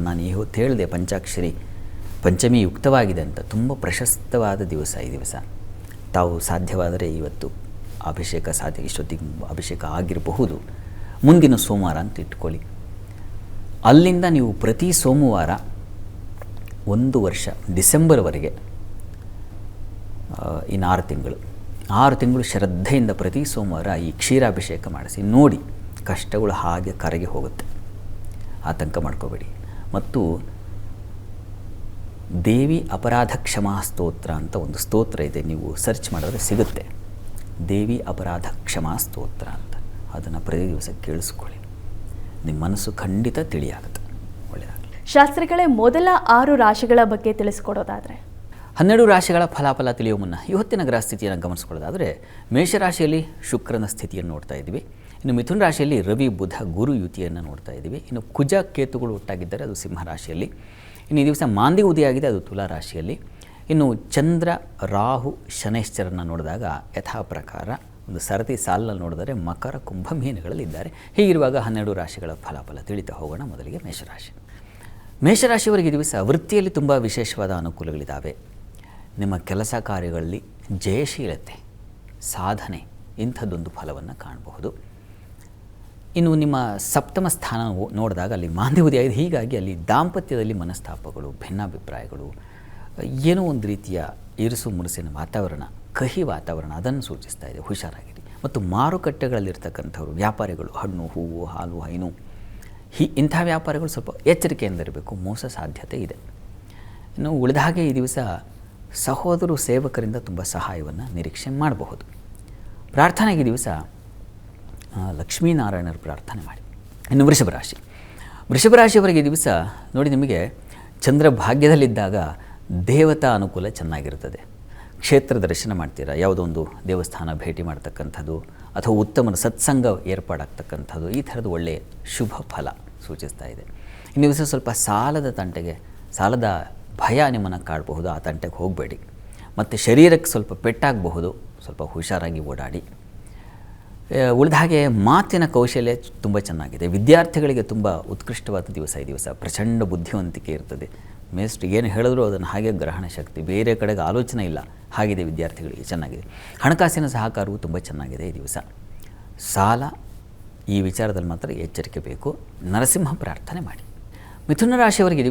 ನಾನು ಇವತ್ತು ಹೇಳಿದೆ, ಪಂಚಾಕ್ಷರಿ ಪಂಚಮಿ ಯುಕ್ತವಾಗಿದೆ ಅಂತ. ತುಂಬ ಪ್ರಶಸ್ತವಾದ ದಿವಸ ಈ ದಿವಸ. ತಾವು ಸಾಧ್ಯವಾದರೆ ಇವತ್ತು ಅಭಿಷೇಕ ಇಷ್ಟೊತ್ತಿಗೆ ಅಭಿಷೇಕ ಆಗಿರಬಹುದು. ಮುಂದಿನ ಸೋಮವಾರ ಅಂತ ಇಟ್ಕೊಳ್ಳಿ. ಅಲ್ಲಿಂದ ನೀವು ಪ್ರತಿ ಸೋಮವಾರ 1 ವರ್ಷ, ಡಿಸೆಂಬರ್ವರೆಗೆ, ಇನ್ನು 6 ತಿಂಗಳು ಶ್ರದ್ಧೆಯಿಂದ ಪ್ರತಿ ಸೋಮವಾರ ಈ ಕ್ಷೀರಾಭಿಷೇಕ ಮಾಡಿಸಿ ನೋಡಿ. ಕಷ್ಟಗಳು ಹಾಗೆ ಕರಗಿ ಹೋಗುತ್ತೆ, ಆತಂಕ ಮಾಡ್ಕೋಬೇಡಿ. ಮತ್ತು ದೇವಿ ಅಪರಾಧ ಕ್ಷಮಾ ಸ್ತೋತ್ರ ಅಂತ ಒಂದು ಸ್ತೋತ್ರ ಇದೆ, ನೀವು ಸರ್ಚ್ ಮಾಡಿದ್ರೆ ಸಿಗುತ್ತೆ. ದೇವಿ ಅಪರಾಧ ಕ್ಷಮಾ ಸ್ತೋತ್ರ ಅಂತ. ಅದನ್ನು ಪ್ರತಿ ದಿವಸ ಕೇಳಿಸ್ಕೊಳ್ಳಿ, ನಿಮ್ಮ ಮನಸ್ಸು ಖಂಡಿತ ತಿಳಿಯಾಗುತ್ತೆ. ಒಳ್ಳೆಯದಾಗಲಿ. ಶಾಸ್ತ್ರಿಗಳೇ, ಮೊದಲ 6 ರಾಶಿಗಳ ಬಗ್ಗೆ ತಿಳಿಸ್ಕೊಡೋದಾದರೆ? 12 ರಾಶಿಗಳ ಫಲಾಫಲ ತಿಳಿಯುವ ಮುನ್ನ ಇವತ್ತಿನ ಗ್ರಹ ಸ್ಥಿತಿಯನ್ನು ಗಮನಿಸ್ಕೊಳ್ಳೋದಾದರೆ, ಮೇಷರಾಶಿಯಲ್ಲಿ ಶುಕ್ರನ ಸ್ಥಿತಿಯನ್ನು ನೋಡ್ತಾ ಇದ್ದೀವಿ. ಇನ್ನು ಮಿಥುನ ರಾಶಿಯಲ್ಲಿ ರವಿ ಬುಧ ಗುರು ಯುತಿಯನ್ನು ನೋಡ್ತಾ ಇದ್ದೀವಿ. ಇನ್ನು ಕುಜ ಕೇತುಗಳು ಒಟ್ಟಾಗಿದ್ದರೆ ಅದು ಸಿಂಹ ರಾಶಿಯಲ್ಲಿ. ಇನ್ನು ಈ ದಿವಸ ಮಾಂದಿ ಉದಿಯಾಗಿದೆ, ಅದು ತುಲಾ ರಾಶಿಯಲ್ಲಿ. ಇನ್ನು ಚಂದ್ರ ರಾಹು ಶನೈಶ್ಚರನ್ನು ನೋಡಿದಾಗ ಯಥಾ ಪ್ರಕಾರ ಒಂದು ಸರತಿ ಸಾಲಿನಲ್ಲಿ ನೋಡಿದರೆ ಮಕರ ಕುಂಭ ಮೀನುಗಳಲ್ಲಿದ್ದಾರೆ. ಹೀಗಿರುವಾಗ 12 ರಾಶಿಗಳ ಫಲಾಫಲ ತಿಳಿತಾ ಹೋಗೋಣ. ಮೊದಲಿಗೆ ಮೇಷರಾಶಿಯವರಿಗೆ ದಿವಸ ವೃತ್ತಿಯಲ್ಲಿ ತುಂಬ ವಿಶೇಷವಾದ ಅನುಕೂಲಗಳಿದ್ದಾವೆ. ನಿಮ್ಮ ಕೆಲಸ ಕಾರ್ಯಗಳಲ್ಲಿ ಜಯಶೀಲತೆ, ಸಾಧನೆ, ಇಂಥದ್ದೊಂದು ಫಲವನ್ನು ಕಾಣಬಹುದು. ಇನ್ನು ನಿಮ್ಮ ಸಪ್ತಮ ಸ್ಥಾನ ನೋಡಿದಾಗ ಅಲ್ಲಿ ಮಾಂದಿ ಉದಯಾಗಿದೆ. ಹೀಗಾಗಿ ಅಲ್ಲಿ ದಾಂಪತ್ಯದಲ್ಲಿ ಮನಸ್ತಾಪಗಳು, ಭಿನ್ನಾಭಿಪ್ರಾಯಗಳು, ಏನೋ ಒಂದು ರೀತಿಯ ಇರುಸು ಮುರುಸಿನ ವಾತಾವರಣ, ಕಹಿ ವಾತಾವರಣ ಅದನ್ನು ಸೂಚಿಸ್ತಾ ಇದೆ. ಹುಷಾರಾಗಿರಿ. ಮತ್ತು ಮಾರುಕಟ್ಟೆಗಳಲ್ಲಿರ್ತಕ್ಕಂಥವ್ರು, ವ್ಯಾಪಾರಿಗಳು, ಹಣ್ಣು ಹೂವು ಹಾಲು ಹೈನು ಇಂಥ ವ್ಯಾಪಾರಿಗಳು ಸ್ವಲ್ಪ ಎಚ್ಚರಿಕೆಯಿಂದ ಇರಬೇಕು, ಮೋಸ ಸಾಧ್ಯತೆ ಇದೆ. ಇನ್ನು ಉಳಿದ ಹಾಗೆ ಈ ದಿವಸ ಸಹೋದರು ಸೇವಕರಿಂದ ತುಂಬ ಸಹಾಯವನ್ನು ನಿರೀಕ್ಷೆ ಮಾಡಬಹುದು. ಪ್ರಾರ್ಥನೆಗೆ ಈ ದಿವಸ ಲಕ್ಷ್ಮೀನಾರಾಯಣರ ಪ್ರಾರ್ಥನೆ ಮಾಡಿ. ಇನ್ನು ವೃಷಭ ರಾಶಿಯವರಿಗೆ ಈ ದಿವಸ ನೋಡಿ, ನಿಮಗೆ ಚಂದ್ರ ಭಾಗ್ಯದಲ್ಲಿದ್ದಾಗ ದೇವತಾ ಅನುಕೂಲ ಚೆನ್ನಾಗಿರ್ತದೆ. ಕ್ಷೇತ್ರ ದರ್ಶನ ಮಾಡ್ತೀರಾ, ಯಾವುದೋ ಒಂದು ದೇವಸ್ಥಾನ ಭೇಟಿ ಮಾಡ್ತಕ್ಕಂಥದ್ದು ಅಥವಾ ಉತ್ತಮ ಸತ್ಸಂಗ ಏರ್ಪಾಡಾಗ್ತಕ್ಕಂಥದ್ದು, ಈ ಥರದ್ದು ಒಳ್ಳೆಯ ಶುಭ ಫಲ ಸೂಚಿಸ್ತಾ ಇದೆ. ಇನ್ನು ದಿವಸ ಸ್ವಲ್ಪ ಸಾಲದ ಭಯ ನಿಮ್ಮನ್ನು ಕಾಡಬಹುದು, ಆ ತಂಟೆಗೆ ಹೋಗಬೇಡಿ. ಮತ್ತು ಶರೀರಕ್ಕೆ ಸ್ವಲ್ಪ ಪೆಟ್ಟಾಗಬಹುದು, ಸ್ವಲ್ಪ ಹುಷಾರಾಗಿ ಓಡಾಡಿ. ಉಳಿದ ಹಾಗೆ ಮಾತಿನ ಕೌಶಲ್ಯ ತುಂಬ ಚೆನ್ನಾಗಿದೆ. ವಿದ್ಯಾರ್ಥಿಗಳಿಗೆ ತುಂಬ ಉತ್ಕೃಷ್ಟವಾದ ದಿವಸ ಈ ದಿವಸ. ಪ್ರಚಂಡ ಬುದ್ಧಿವಂತಿಕೆ ಇರ್ತದೆ. ಮೇಷ್ಟ್ರಿಗೆ ಏನು ಹೇಳಿದ್ರು ಅದನ್ನು ಹಾಗೆ ಗ್ರಹಣ ಶಕ್ತಿ, ಬೇರೆ ಕಡೆಗೆ ಆಲೋಚನೆ ಇಲ್ಲ, ಹಾಗಿದೆ ವಿದ್ಯಾರ್ಥಿಗಳಿಗೆ. ಚೆನ್ನಾಗಿದೆ. ಹಣಕಾಸಿನ ಸಹಕಾರವು ತುಂಬ ಚೆನ್ನಾಗಿದೆ ಈ ದಿವಸ. ಸಾಲ ಈ ವಿಚಾರದಲ್ಲಿ ಮಾತ್ರ ಎಚ್ಚರಿಕೆ ಬೇಕು. ನರಸಿಂಹ ಪ್ರಾರ್ಥನೆ ಮಾಡಿ. ಮಿಥುನ ರಾಶಿಯವರಿಗೆ ಈ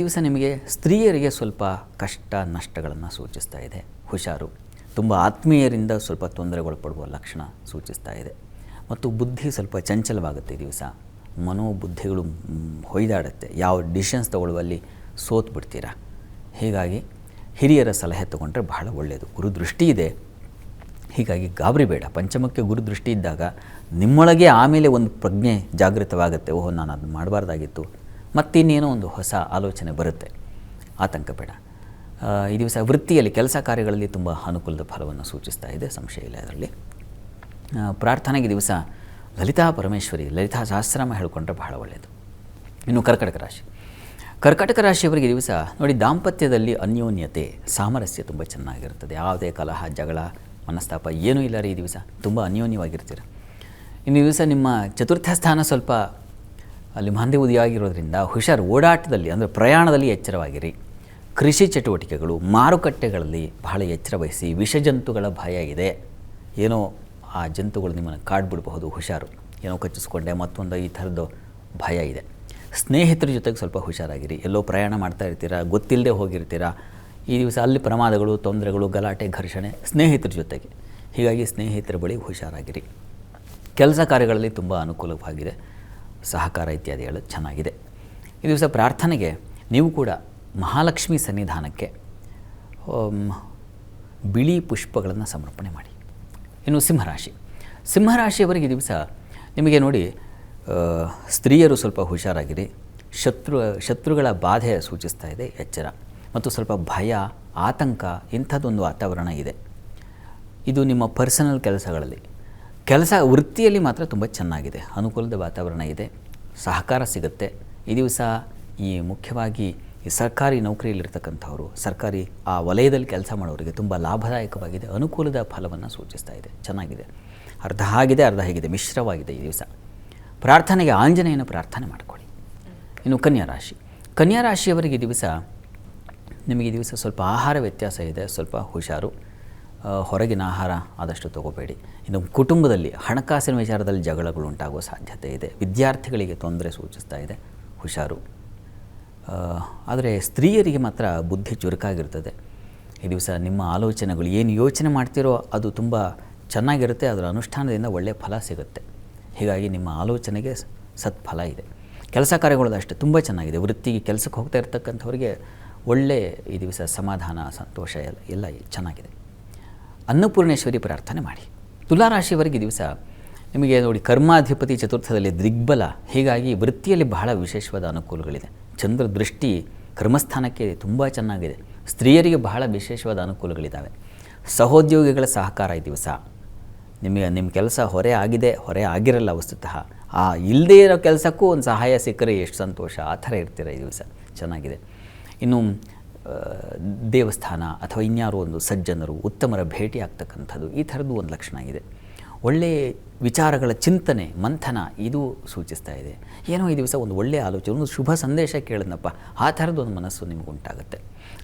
ದಿವಸ ನಿಮಗೆ ಸ್ತ್ರೀಯರಿಗೆ ಸ್ವಲ್ಪ ಕಷ್ಟ ನಷ್ಟಗಳನ್ನು ಸೂಚಿಸ್ತಾ ಇದೆ. ಹುಷಾರು. ತುಂಬ ಆತ್ಮೀಯರಿಂದ ಸ್ವಲ್ಪ ತೊಂದರೆಗೊಳಪಡುವ ಲಕ್ಷಣ ಸೂಚಿಸ್ತಾ ಇದೆ. ಮತ್ತು ಬುದ್ಧಿ ಸ್ವಲ್ಪ ಚಂಚಲವಾಗುತ್ತೆ ಈ ದಿವಸ. ಮನೋಬುದ್ಧಿಗಳು ಹೊಯ್ದಾಡುತ್ತೆ. ಯಾವ ಡಿಸಿಷನ್ಸ್ ತಗೊಳ್ಳುವಲ್ಲಿ ಸೋತು ಬಿಡ್ತೀರಾ. ಹೀಗಾಗಿ ಹಿರಿಯರ ಸಲಹೆ ತೊಗೊಂಡ್ರೆ ಬಹಳ ಒಳ್ಳೆಯದು. ಗುರುದೃಷ್ಟಿ ಇದೆ, ಹೀಗಾಗಿ ಗಾಬರಿ ಬೇಡ. ಪಂಚಮಕ್ಕೆ ಗುರುದೃಷ್ಟಿ ಇದ್ದಾಗ ನಿಮ್ಮೊಳಗೆ ಆಮೇಲೆ ಒಂದು ಪ್ರಜ್ಞೆ ಜಾಗೃತವಾಗುತ್ತೆ. ಓಹೋ, ನಾನು ಅದನ್ನು ಮಾಡಬಾರ್ದಾಗಿತ್ತು, ಮತ್ತಿನ್ನೇನೋ ಒಂದು ಹೊಸ ಆಲೋಚನೆ ಬರುತ್ತೆ. ಆತಂಕ ಬೇಡ. ಈ ದಿವಸ ವೃತ್ತಿಯಲ್ಲಿ ಕೆಲಸ ಕಾರ್ಯಗಳಲ್ಲಿ ತುಂಬ ಅನುಕೂಲದ ಫಲವನ್ನು ಸೂಚಿಸ್ತಾ ಇದೆ, ಸಂಶಯ ಇಲ್ಲ ಅದರಲ್ಲಿ. ಪ್ರಾರ್ಥನೆಗೆ ದಿವಸ ಲಲಿತಾ ಪರಮೇಶ್ವರಿ ಲಲಿತಾ ಸಹಸ್ರನಾಮ ಹೇಳಿಕೊಂಡ್ರೆ ಬಹಳ ಒಳ್ಳೆಯದು. ಇನ್ನು ಕರ್ಕಟಕ ರಾಶಿ. ಕರ್ಕಟಕ ರಾಶಿಯವರಿಗೆ ದಿವಸ ನೋಡಿ, ದಾಂಪತ್ಯದಲ್ಲಿ ಅನ್ಯೋನ್ಯತೆ ಸಾಮರಸ್ಯ ತುಂಬ ಚೆನ್ನಾಗಿರ್ತದೆ. ಯಾವುದೇ ಕಲಹ ಜಗಳ ಮನಸ್ತಾಪ ಏನೂ ಇಲ್ಲ ರೀ ಈ ದಿವಸ, ತುಂಬ ಅನ್ಯೋನ್ಯವಾಗಿರ್ತೀರ. ಇನ್ನು ಈ ದಿವಸ ನಿಮ್ಮ ಚತುರ್ಥ ಸ್ಥಾನ ಸ್ವಲ್ಪ ಅಲ್ಲಿ ಮಂದಿ ಉದಿಯಾಗಿರೋದ್ರಿಂದ ಹುಷಾರು. ಓಡಾಟದಲ್ಲಿ ಅಂದರೆ ಪ್ರಯಾಣದಲ್ಲಿ ಎಚ್ಚರವಾಗಿರಿ. ಕೃಷಿ ಚಟುವಟಿಕೆಗಳು ಮಾರುಕಟ್ಟೆಗಳಲ್ಲಿ ಬಹಳ ಎಚ್ಚರ ವಹಿಸಿ. ವಿಷಜಂತುಗಳ ಭಯ ಇದೆ, ಏನೋ ಆ ಜಂತುಗಳು ನಿಮ್ಮನ್ನು ಕಾಡ್ಬಿಡಬಹುದು, ಹುಷಾರು. ಏನೋ ಕಚ್ಚಿಸ್ಕೊಂಡೆ ಮತ್ತೊಂದು ಈ ಥರದ್ದು ಭಯ ಇದೆ. ಸ್ನೇಹಿತರ ಜೊತೆಗೆ ಸ್ವಲ್ಪ ಹುಷಾರಾಗಿರಿ. ಎಲ್ಲೋ ಪ್ರಯಾಣ ಮಾಡ್ತಾ ಇರ್ತೀರಾ, ಗೊತ್ತಿಲ್ಲದೆ ಹೋಗಿರ್ತೀರಾ. ಈ ದಿವಸ ಅಲ್ಲಿ ಪ್ರಮಾದಗಳು, ತೊಂದರೆಗಳು, ಗಲಾಟೆ, ಘರ್ಷಣೆ ಸ್ನೇಹಿತರ ಜೊತೆಗೆ. ಹೀಗಾಗಿ ಸ್ನೇಹಿತರ ಬಳಿ ಹುಷಾರಾಗಿರಿ. ಕೆಲಸ ಕಾರ್ಯಗಳಲ್ಲಿ ತುಂಬ ಅನುಕೂಲವಾಗಿದೆ, ಸಹಕಾರ ಇತ್ಯಾದಿಗಳು ಚೆನ್ನಾಗಿದೆ. ಈ ದಿವಸ ಪ್ರಾರ್ಥನೆಗೆ ನೀವು ಕೂಡ ಮಹಾಲಕ್ಷ್ಮಿ ಸನ್ನಿಧಾನಕ್ಕೆ ಬಿಳಿ ಪುಷ್ಪಗಳನ್ನು ಸಮರ್ಪಣೆ ಮಾಡಿ. ಇನ್ನು ಸಿಂಹರಾಶಿ. ಸಿಂಹರಾಶಿಯವರಿಗೆ ಈ ದಿವಸ ನಿಮಗೆ ನೋಡಿ, ಸ್ತ್ರೀಯರು ಸ್ವಲ್ಪ ಹುಷಾರಾಗಿರಿ. ಶತ್ರುಗಳ ಬಾಧೆ ಸೂಚಿಸ್ತಾ ಇದೆ, ಎಚ್ಚರ. ಮತ್ತು ಸ್ವಲ್ಪ ಭಯ, ಆತಂಕ ಇಂಥದ್ದೊಂದು ವಾತಾವರಣ ಇದೆ. ಇದು ನಿಮ್ಮ ಪರ್ಸನಲ್ ಕೆಲಸಗಳಲ್ಲಿ. ವೃತ್ತಿಯಲ್ಲಿ ಮಾತ್ರ ತುಂಬ ಚೆನ್ನಾಗಿದೆ, ಅನುಕೂಲದ ವಾತಾವರಣ ಇದೆ, ಸಹಕಾರ ಸಿಗುತ್ತೆ. ಈ ದಿವಸ ಮುಖ್ಯವಾಗಿ ಈ ಸರ್ಕಾರಿ ನೌಕರಿಯಲ್ಲಿರ್ತಕ್ಕಂಥವರು, ಸರ್ಕಾರಿ ಆ ವಲಯದಲ್ಲಿ ಕೆಲಸ ಮಾಡೋರಿಗೆ ತುಂಬ ಲಾಭದಾಯಕವಾಗಿದೆ, ಅನುಕೂಲದ ಫಲವನ್ನು ಸೂಚಿಸ್ತಾ ಇದೆ, ಚೆನ್ನಾಗಿದೆ. ಅರ್ಧ ಆಗಿದೆ, ಅರ್ಧ ಹೇಗಿದೆ, ಮಿಶ್ರವಾಗಿದೆ ಈ ದಿವಸ. ಪ್ರಾರ್ಥನೆಗೆ ಆಂಜನೇಯನ ಪ್ರಾರ್ಥನೆ ಮಾಡಿಕೊಳ್ಳಿ. ಇನ್ನು ಕನ್ಯಾ ರಾಶಿ. ಕನ್ಯಾ ರಾಶಿಯವರಿಗೆ ಈ ದಿವಸ ನಿಮಗೆ ಈ ದಿವಸ ಸ್ವಲ್ಪ ಆಹಾರ ವ್ಯತ್ಯಾಸ ಇದೆ, ಸ್ವಲ್ಪ ಹುಷಾರು. ಹೊರಗಿನ ಆಹಾರ ಆದಷ್ಟು ತಗೋಬೇಡಿ. ಇನ್ನು ಕುಟುಂಬದಲ್ಲಿ ಹಣಕಾಸಿನ ವಿಚಾರದಲ್ಲಿ ಜಗಳಗಳು ಉಂಟಾಗುವ ಸಾಧ್ಯತೆ ಇದೆ. ವಿದ್ಯಾರ್ಥಿಗಳಿಗೆ ತೊಂದರೆ ಸೂಚಿಸ್ತಾ ಇದೆ, ಹುಷಾರು. ಆದರೆ ಸ್ತ್ರೀಯರಿಗೆ ಮಾತ್ರ ಬುದ್ಧಿ ಚುರುಕಾಗಿರ್ತದೆ ಈ ದಿವಸ. ನಿಮ್ಮ ಆಲೋಚನೆಗಳು ಏನು ಯೋಚನೆ ಮಾಡ್ತೀರೋ ಅದು ತುಂಬ ಚೆನ್ನಾಗಿರುತ್ತೆ, ಅದರ ಅನುಷ್ಠಾನದಿಂದ ಒಳ್ಳೆಯ ಫಲ ಸಿಗುತ್ತೆ. ಹೀಗಾಗಿ ನಿಮ್ಮ ಆಲೋಚನೆಗೆ ಸತ್ಫಲ ಇದೆ. ಕೆಲಸ ಕಾರ್ಯಗಳು ಅಷ್ಟೇ ತುಂಬ ಚೆನ್ನಾಗಿದೆ. ವೃತ್ತಿಗೆ ಕೆಲಸಕ್ಕೆ ಹೋಗ್ತಾ ಇರ್ತಕ್ಕಂಥವ್ರಿಗೆ ಒಳ್ಳೆ ಈ ದಿವಸ ಸಮಾಧಾನ, ಸಂತೋಷ ಎಲ್ಲ ಚೆನ್ನಾಗಿದೆ. ಅನ್ನಪೂರ್ಣೇಶ್ವರಿ ಪ್ರಾರ್ಥನೆ ಮಾಡಿ. ತುಲಾರಾಶಿಯವರಿಗೆ ಈ ದಿವಸ ನಿಮಗೆ ನೋಡಿ, ಕರ್ಮಾಧಿಪತಿ ಚತುರ್ಥದಲ್ಲಿ ದಿಗ್ಬಲ. ಹೀಗಾಗಿ ವೃತ್ತಿಯಲ್ಲಿ ಬಹಳ ವಿಶೇಷವಾದ ಅನುಕೂಲಗಳಿದೆ. ಚಂದ್ರ ದೃಷ್ಟಿ ಕರ್ಮಸ್ಥಾನಕ್ಕೆ ತುಂಬ ಚೆನ್ನಾಗಿದೆ. ಸ್ತ್ರೀಯರಿಗೆ ಬಹಳ ವಿಶೇಷವಾದ ಅನುಕೂಲಗಳಿದ್ದಾವೆ. ಸಹೋದ್ಯೋಗಿಗಳ ಸಹಕಾರ ಈ ದಿವಸ. ನಿಮ್ಮ ಕೆಲಸ ಹೊರೆ ಆಗಿದೆ, ಹೊರೆ ಆಗಿರಲ್ಲ ವಸ್ತುತಃ. ಇಲ್ಲದೇ ಇರೋ ಕೆಲಸಕ್ಕೂ ಒಂದು ಸಹಾಯ ಸಿಕ್ಕರೆ ಎಷ್ಟು ಸಂತೋಷ, ಆ ಥರ ಇರ್ತೀರ ಈ ದಿವಸ, ಚೆನ್ನಾಗಿದೆ. ಇನ್ನು ದೇವಸ್ಥಾನ ಅಥವಾ ಇನ್ಯಾರೋ ಒಂದು ಸಜ್ಜನರು, ಉತ್ತಮರ ಭೇಟಿ ಆಗ್ತಕ್ಕಂಥದ್ದು, ಈ ಥರದ್ದು ಒಂದು ಲಕ್ಷಣ ಇದೆ. ಒಳ್ಳೆಯ ವಿಚಾರಗಳ ಚಿಂತನೆ, ಮಂಥನ ಇದು ಸೂಚಿಸ್ತಾ ಇದೆ. ಏನೋ ಈ ದಿವಸ ಒಂದು ಒಳ್ಳೆಯ ಆಲೋಚನೆ, ಒಂದು ಶುಭ ಸಂದೇಶ ಕೇಳಿದ್ನಪ್ಪ, ಆ ಥರದ್ದು ಒಂದು ಮನಸ್ಸು ನಿಮಗೆ ಉಂಟಾಗುತ್ತೆ.